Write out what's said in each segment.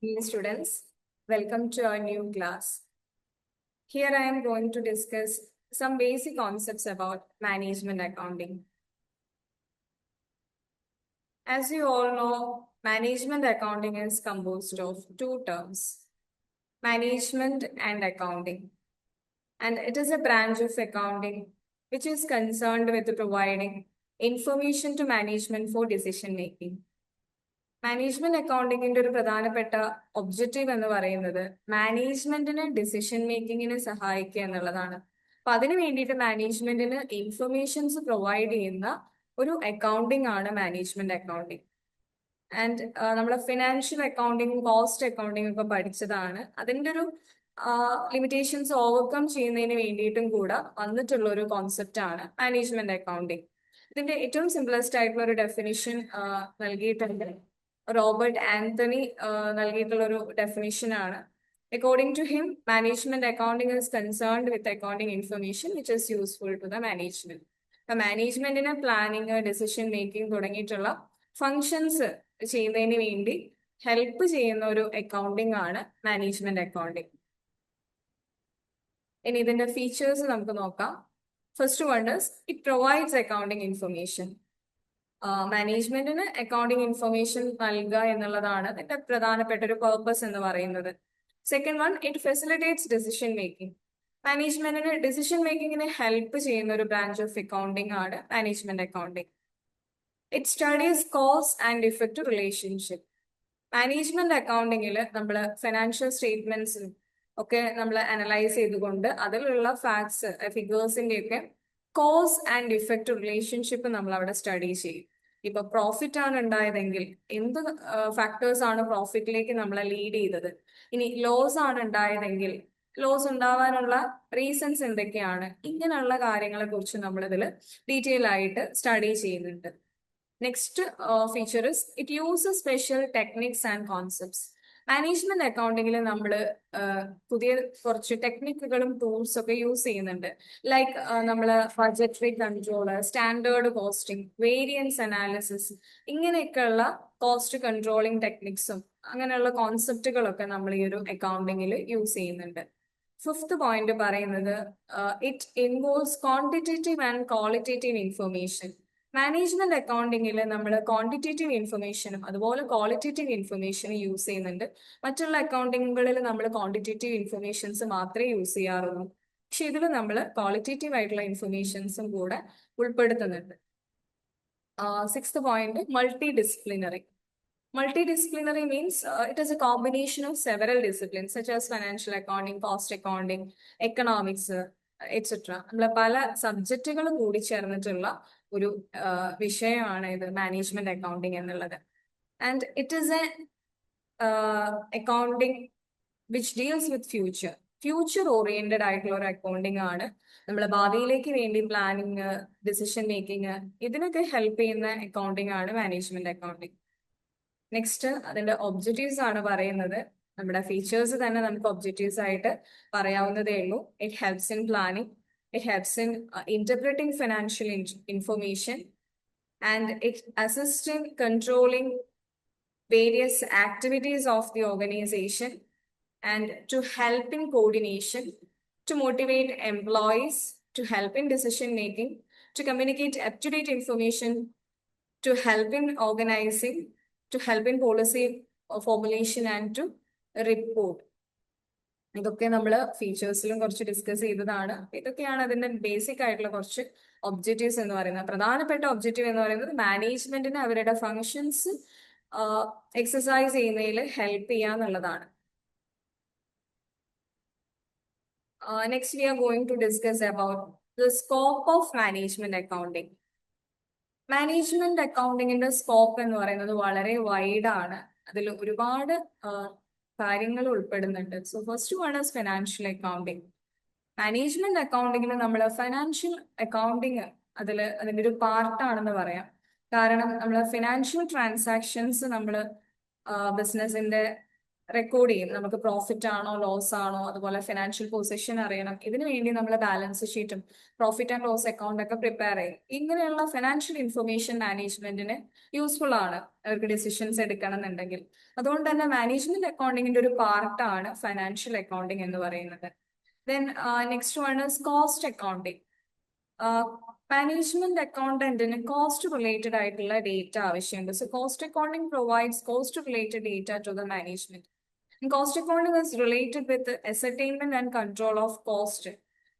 Dear students, welcome to our new class. Here I am going to discuss some basic concepts about management accounting. As you all know, management accounting is composed of two terms, management and accounting. And it is a branch of accounting which is concerned with providing information to management for decision making. Management അക്കൗണ്ടിങ്ങിന്റെ ഒരു പ്രധാനപ്പെട്ട objective എന്ന് പറയുന്നത് മാനേജ്മെന്റിന് decision മേക്കിങ്ങിന് സഹായിക്കുക എന്നുള്ളതാണ്. അപ്പൊ അതിനു വേണ്ടിയിട്ട് മാനേജ്മെന്റിന് ഇൻഫർമേഷൻസ് പ്രൊവൈഡ് ചെയ്യുന്ന ഒരു അക്കൗണ്ടിങ് ആണ് മാനേജ്മെന്റ് അക്കൗണ്ടിങ്. ആൻഡ് നമ്മൾ ഫിനാൻഷ്യൽ അക്കൗണ്ടിങ്, കോസ്റ്റ് അക്കൗണ്ടിങ് ഒക്കെ പഠിച്ചതാണ്. അതിന്റെ ഒരു ലിമിറ്റേഷൻസ് ഓവർകം ചെയ്യുന്നതിന് വേണ്ടിയിട്ടും കൂടെ വന്നിട്ടുള്ള ഒരു കോൺസെപ്റ്റ് ആണ് മാനേജ്മെന്റ് അക്കൗണ്ടിങ്. ഇതിന്റെ ഏറ്റവും സിംപ്ലസ്റ്റ് ആയിട്ടുള്ള ഒരു ഡെഫിനിഷൻ നൽകിയിട്ടുണ്ട്. റോബർട്ട് ആന്റണി നൽകിയിട്ടുള്ള ഒരു ഡെഫിനിഷൻ ആണ്. According to him, management accounting is concerned with accounting information which is useful to the management. മാനേജ്മെന്റിന് പ്ലാനിങ്, ഡിസിഷൻ മേക്കിംഗ് തുടങ്ങിയിട്ടുള്ള ഫങ്ഷൻസ് ചെയ്യുന്നതിന് വേണ്ടി ഹെൽപ്പ് ചെയ്യുന്ന ഒരു അക്കൗണ്ടിങ് ആണ് മാനേജ്മെന്റ് അക്കൗണ്ടിങ്. ഇനി ഇതിന്റെ ഫീച്ചേഴ്സ് നമുക്ക് നോക്കാം. First one is it provides accounting information. മാനേജ്മെന്റിന് അക്കൗണ്ടിങ് ഇൻഫർമേഷൻ നൽകുക എന്നുള്ളതാണ് ഇതിന്റെ പ്രധാനപ്പെട്ട ഒരു പേർപ്പസ് എന്ന് പറയുന്നത്. Second one, it facilitates decision making. മാനേജ്മെന്റിന് ഡിസിഷൻ മേക്കിങ്ങിനെ ഹെൽപ്പ് ചെയ്യുന്ന ഒരു ബ്രാഞ്ച് ഓഫ് അക്കൗണ്ടിങ് ആണ് management accounting. It studies cause and effect relationship. Management അക്കൗണ്ടിങ്ങിൽ നമ്മൾ ഫിനാൻഷ്യൽ സ്റ്റേറ്റ്മെന്റ്സും ഒക്കെ നമ്മൾ അനലൈസ് ചെയ്തുകൊണ്ട് അതിലുള്ള ഫാക്ട്സ്, ഫിഗേഴ്സിന്റെ ഒക്കെ കോസ് ആൻഡ് ഇഫക്റ്റ് റിലേഷൻഷിപ്പ് നമ്മൾ അവിടെ സ്റ്റഡി ചെയ്യും. ഇപ്പൊ പ്രോഫിറ്റ് ആണ് ഉണ്ടായതെങ്കിൽ എന്ത് ഫാക്ടേഴ്സ് ആണ് പ്രോഫിറ്റിലേക്ക് നമ്മളെ ലീഡ് ചെയ്തത്, ഇനി ലോസ് ആണ് ഉണ്ടായതെങ്കിൽ ലോസ് ഉണ്ടാവാനുള്ള റീസൺസ് എന്തൊക്കെയാണ്, ഇങ്ങനെയുള്ള കാര്യങ്ങളെ കുറിച്ച് നമ്മൾ ഇതിൽ ഡീറ്റെയിൽ ആയിട്ട് സ്റ്റഡി ചെയ്യുന്നുണ്ട്. Next feature is it uses special techniques and concepts. Management അക്കൗണ്ടിങ്ങിൽ നമ്മൾ പുതിയ കുറച്ച് ടെക്നിക്കുകളും ടൂൾസ് ഒക്കെ യൂസ് ചെയ്യുന്നുണ്ട്. ലൈക്ക് നമ്മൾ budgetary control, standard costing, variance analysis, ഇങ്ങനെയൊക്കെയുള്ള കോസ്റ്റ് കൺട്രോളിങ് ടെക്നിക്സും അങ്ങനെയുള്ള കോൺസെപ്റ്റുകളൊക്കെ നമ്മൾ ഈ ഒരു അക്കൗണ്ടിങ്ങിൽ യൂസ് ചെയ്യുന്നുണ്ട്. ഫിഫ്ത്ത് പോയിന്റ് പറയുന്നത് it involves quantitative and qualitative information. Management അക്കൗണ്ടിങ്ങിൽ നമ്മൾ ക്വാണ്ടിറ്റേറ്റീവ് ഇൻഫർമേഷനും അതുപോലെ ക്വാളിറ്റേറ്റീവ് ഇൻഫർമേഷനും യൂസ് ചെയ്യുന്നുണ്ട്. മറ്റുള്ള അക്കൗണ്ടിങ്ങുകളിൽ നമ്മൾ ക്വാണ്ടിറ്റേറ്റീവ് ഇൻഫർമേഷൻസ് മാത്രമേ യൂസ് ചെയ്യാറുള്ളൂ. പക്ഷെ ഇതിൽ നമ്മൾ ക്വാളിറ്റേറ്റീവ് ആയിട്ടുള്ള ഇൻഫർമേഷൻസും കൂടെ ഉൾപ്പെടുത്തുന്നുണ്ട്. Sixth point, multidisciplinary. Multidisciplinary means it is a combination of several disciplines such as financial accounting, cost accounting, economics, etc. നമ്മൾ പല സബ്ജക്റ്റുകൾ കൂടി ചേർന്നിട്ടുള്ള ഒരു വിഷയമാണ് ഇത് മാനേജ്മെന്റ് അക്കൗണ്ടിങ് എന്നുള്ളത്. And it is A accounting which deals with future oriented ആയിട്ടുള്ള ഒരു അക്കൗണ്ടിങ് ആണ്. നമ്മൾ ഭാവിയിലേക്ക് വേണ്ടി പ്ലാനിങ്, ഡിസിഷൻ മേക്കിംഗ്, ഇതിനൊക്കെ ഹെൽപ്പ് ചെയ്യുന്ന അക്കൗണ്ടിങ് ആണ് മാനേജ്മെന്റ് അക്കൗണ്ടിങ്. നെക്സ്റ്റ് അതിന്റെ ഒബ്ജക്റ്റീവ്സ് ആണ് പറയുന്നത്. നമ്മുടെ ഫീച്ചേഴ്സ് തന്നെ നമുക്ക് ഒബ്ജക്റ്റീവ്സ് ആയിട്ട് പറയാവുന്നതേ ഉള്ളൂ. It helps in planning, it helps in interpreting financial information, and it assist in controlling various activities of the organization, and to help in coordination, to motivate employees, to help in decision making, to communicate up to date information, to help in organizing, to help in policy formulation and to report. ഇതൊക്കെ നമ്മൾ ഫീച്ചേഴ്സിലും കുറച്ച് discuss ചെയ്തതാണ്. ഇതൊക്കെയാണ് അതിന്റെ basic ആയിട്ടുള്ള കുറച്ച് objectives എന്ന് പറയുന്നത്. പ്രധാനപ്പെട്ട ഒബ്ജക്റ്റീവ് എന്ന് പറയുന്നത് മാനേജ്മെന്റിന് അവരുടെ ഫങ്ഷൻസ് എക്സസൈസ് ചെയ്യുന്നതിൽ ഹെൽപ്പ് ചെയ്യാന്നുള്ളതാണ്. Next we are going to discuss about the scope of management accounting. Management അക്കൗണ്ടിങ്ങിന്റെ സ്കോപ്പ് എന്ന് പറയുന്നത് വളരെ വൈഡ് ആണ്. അതിൽ ഒരുപാട് കാര്യങ്ങൾ ഉൾപ്പെടുന്നുണ്ട്. So first one is financial accounting. Management അക്കൗണ്ടിങ്ങിന് നമ്മൾ ഫിനാൻഷ്യൽ അക്കൗണ്ടിങ് അതിന്റെ ഒരു പാർട്ടാണെന്ന് പറയാം. കാരണം നമ്മൾ ഫിനാൻഷ്യൽ ട്രാൻസാക്ഷൻസ് നമ്മൾ ബിസിനസിന്റെ റെക്കോർഡ് ചെയ്യും. നമുക്ക് പ്രോഫിറ്റ് ആണോ ലോസ് ആണോ, അതുപോലെ ഫിനാൻഷ്യൽ പൊസിഷൻ അറിയണം. ഇതിനു വേണ്ടി നമ്മൾ ബാലൻസ് ഷീറ്റും പ്രോഫിറ്റ് ആൻഡ് ലോസ് അക്കൗണ്ട് ഒക്കെ പ്രിപ്പയർ ചെയ്യും. ഇങ്ങനെയുള്ള ഫിനാൻഷ്യൽ ഇൻഫർമേഷൻ മാനേജ്മെന്റിന് യൂസ്ഫുൾ ആണ് അവർക്ക് ഡിസിഷൻസ് എടുക്കണം എന്നുണ്ടെങ്കിൽ. അതുകൊണ്ട് തന്നെ മാനേജ്മെന്റ് അക്കൗണ്ടിങ്ങിന്റെ ഒരു പാർട്ടാണ് ഫൈനാൻഷ്യൽ അക്കൗണ്ടിങ് എന്ന് പറയുന്നത്. Then next one is cost accounting. Management അക്കൗണ്ടന്റിന് കോസ്റ്റ് റിലേറ്റഡ് ആയിട്ടുള്ള ഡേറ്റ ആവശ്യമുണ്ട്. So cost accounting provides cost related data to the management. Cost accounting is related with ascertainment and control of cost.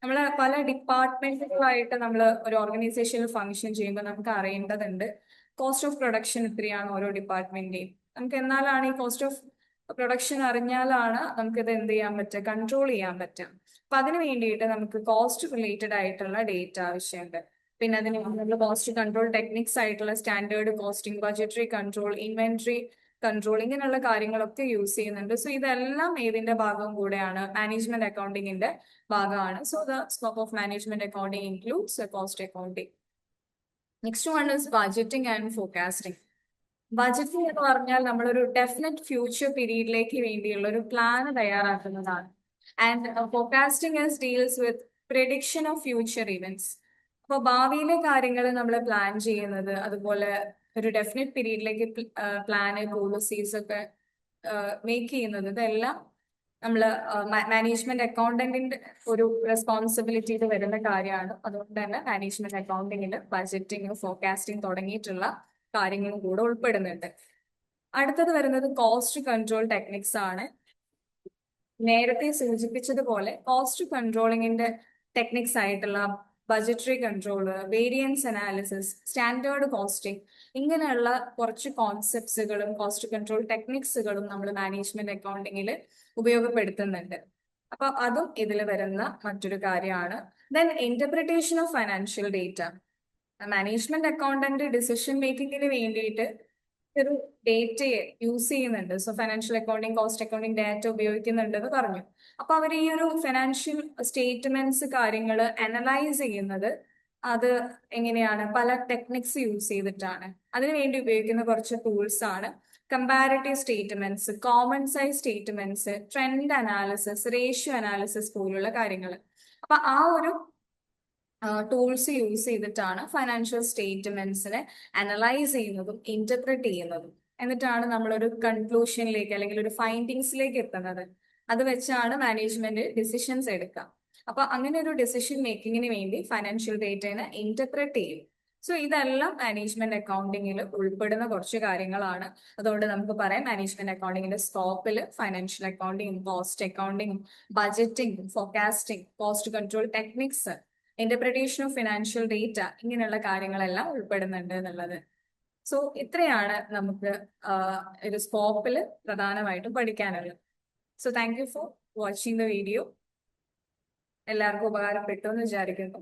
നമ്മൾ പല ഡിപ്പാർട്ട്മെന്റുകളായിട്ട് നമ്മൾ ഒരു ഓർഗനൈസേഷനിൽ ഫംഗ്ഷൻ ചെയ്യുമ്പോൾ നമുക്ക് അറിയേണ്ടതുണ്ട് കോസ്റ്റ് ഓഫ് പ്രൊഡക്ഷൻ എത്രയാണ് ഓരോ ഡിപ്പാർട്ട്മെന്റിന്റെയും. നമുക്ക് എന്നാലാണ് ഈ കോസ്റ്റ് ഓഫ് പ്രൊഡക്ഷൻ അറിഞ്ഞാലാണ് നമുക്കിത് എന്ത് ചെയ്യാൻ പറ്റുക, കൺട്രോൾ ചെയ്യാൻ പറ്റുക. അപ്പൊ അതിന് വേണ്ടിയിട്ട് നമുക്ക് കോസ്റ്റ് റിലേറ്റഡ് ആയിട്ടുള്ള ഡേറ്റ ആവശ്യമുണ്ട്. പിന്നെ അതിന് നമ്മൾ കോസ്റ്റ് കൺട്രോൾ ടെക്നിക്സ് ആയിട്ടുള്ള standard costing, budgetary control, inventory control, ഇങ്ങനെയുള്ള കാര്യങ്ങളൊക്കെ യൂസ് ചെയ്യുന്നുണ്ട്. സോ ഇതെല്ലാം ഏതിന്റെ ഭാഗം കൂടെയാണ്, മാനേജ്മെന്റ് അക്കൗണ്ടിങ്ങിന്റെ ഭാഗമാണ്. So the scope of management accounting includes cost accounting. Next one is budgeting and forecasting. Budgeting എന്ന് പറഞ്ഞാൽ നമ്മളൊരു ഡെഫിനറ്റ് ഫ്യൂച്ചർ പീരീഡിലേക്ക് വേണ്ടിയുള്ള ഒരു പ്ലാൻ തയ്യാറാക്കുന്നതാണ്. And forecasting is deals with prediction of future events. അപ്പോൾ ഭാവിയിലെ കാര്യങ്ങൾ നമ്മൾ പ്ലാൻ ചെയ്യുന്നത്, അതുപോലെ ഒരു ഡെഫിനറ്റ് പീരീഡിലേക്ക് പ്ലാന്, പോളിസീസ് ഒക്കെ മേക്ക് ചെയ്യുന്നത്, ഇതെല്ലാം നമ്മൾ മാനേജ്മെന്റ് അക്കൗണ്ടന്റിന്റെ ഒരു റെസ്പോൺസിബിലിറ്റിയിൽ വരുന്ന കാര്യമാണ്. അതുകൊണ്ട് തന്നെ മാനേജ്മെന്റ് അക്കൗണ്ടിങ്ങിൽ ബഡ്ജറ്റിംഗ്, ഫോർകാസ്റ്റിംഗ് തുടങ്ങിയിട്ടുള്ള കാര്യങ്ങളും കൂടെ ഉൾപ്പെടുന്നുണ്ട്. അടുത്തത് വരുന്നത് കോസ്റ്റ് കൺട്രോൾ ടെക്നിക്സ് ആണ്. നേരത്തെ സൂചിപ്പിച്ചതുപോലെ കോസ്റ്റ് കൺട്രോളിങ്ങിന്റെ ടെക്നിക്സ് ആയിട്ടുള്ള budgetary control, variance analysis, standard costing, ഇങ്ങനെയുള്ള കുറച്ച് കോൺസെപ്റ്റ്സുകളും കോസ്റ്റ് കൺട്രോൾ ടെക്നിക്സുകളും നമ്മൾ മാനേജ്മെന്റ് അക്കൗണ്ടിങ്ങിൽ ഉപയോഗപ്പെടുത്തുന്നുണ്ട്. അപ്പൊ അതും ഇതിൽ വരുന്ന മറ്റൊരു കാര്യമാണ്. Then interpretation of financial data. Management accountant decision മേക്കിങ്ങിന് വേണ്ടിയിട്ട് ഒരു ഡേറ്റയെ യൂസ് ചെയ്യുന്നുണ്ട്. So financial accounting, cost accounting data ഉപയോഗിക്കുന്നുണ്ടെന്ന് പറഞ്ഞു. അപ്പൊ അവർ ഈ ഒരു ഫൈനാൻഷ്യൽ സ്റ്റേറ്റ്മെന്റ്സ് കാര്യങ്ങൾ അനലൈസ് ചെയ്യുന്നത് അത് എങ്ങനെയാണ്, പല ടെക്നിക്സ് യൂസ് ചെയ്തിട്ടാണ്. അതിനുവേണ്ടി ഉപയോഗിക്കുന്ന കുറച്ച് ടൂൾസ് ആണ് comparative statements, common size statements, trend analysis, ratio analysis പോലുള്ള കാര്യങ്ങൾ. അപ്പൊ ആ ഒരു ടൂൾസ് യൂസ് ചെയ്തിട്ടാണ് ഫൈനാൻഷ്യൽ സ്റ്റേറ്റ്മെന്റ്സിനെ അനലൈസ് ചെയ്യുന്നതും ഇന്റർപ്രറ്റ് ചെയ്യുന്നതും. എന്നിട്ടാണ് നമ്മളൊരു കൺക്ലൂഷനിലേക്ക് അല്ലെങ്കിൽ ഒരു ഫൈൻഡിങ്സിലേക്ക് എത്തുന്നത്. അത് വെച്ചാണ് മാനേജ്മെന്റ് ഡിസിഷൻസ് എടുക്കുക. അപ്പൊ അങ്ങനെ ഒരു ഡിസിഷൻ മേക്കിങ്ങിന് വേണ്ടി ഫൈനാൻഷ്യൽ ഡേറ്റനെ ഇന്റർപ്രറ്റ് ചെയ്യും. സോ ഇതെല്ലാം മാനേജ്മെന്റ് അക്കൗണ്ടിങ്ങിൽ ഉൾപ്പെടുന്ന കുറച്ച് കാര്യങ്ങളാണ്. അതുകൊണ്ട് നമുക്ക് പറയാം മാനേജ്മെന്റ് അക്കൗണ്ടിങ്ങിന്റെ സ്കോപ്പിൽ financial accounting, cost accounting, budgeting, forecasting, cost control techniques, interpretation of financial data, ഇങ്ങനെയുള്ള കാര്യങ്ങളെല്ലാം ഉൾപ്പെടുന്നുണ്ട് എന്നുള്ളത്. സോ ഇത്രയാണ് നമുക്ക് ഒരു സ്കോപ്പിൽ പ്രധാനമായിട്ടും പഠിക്കാനുള്ളത്. So thank you for watching the video. എല്ലാവർക്കും ഉപകാരപ്പെട്ടു എന്ന് വിചാരിക്കുന്നു.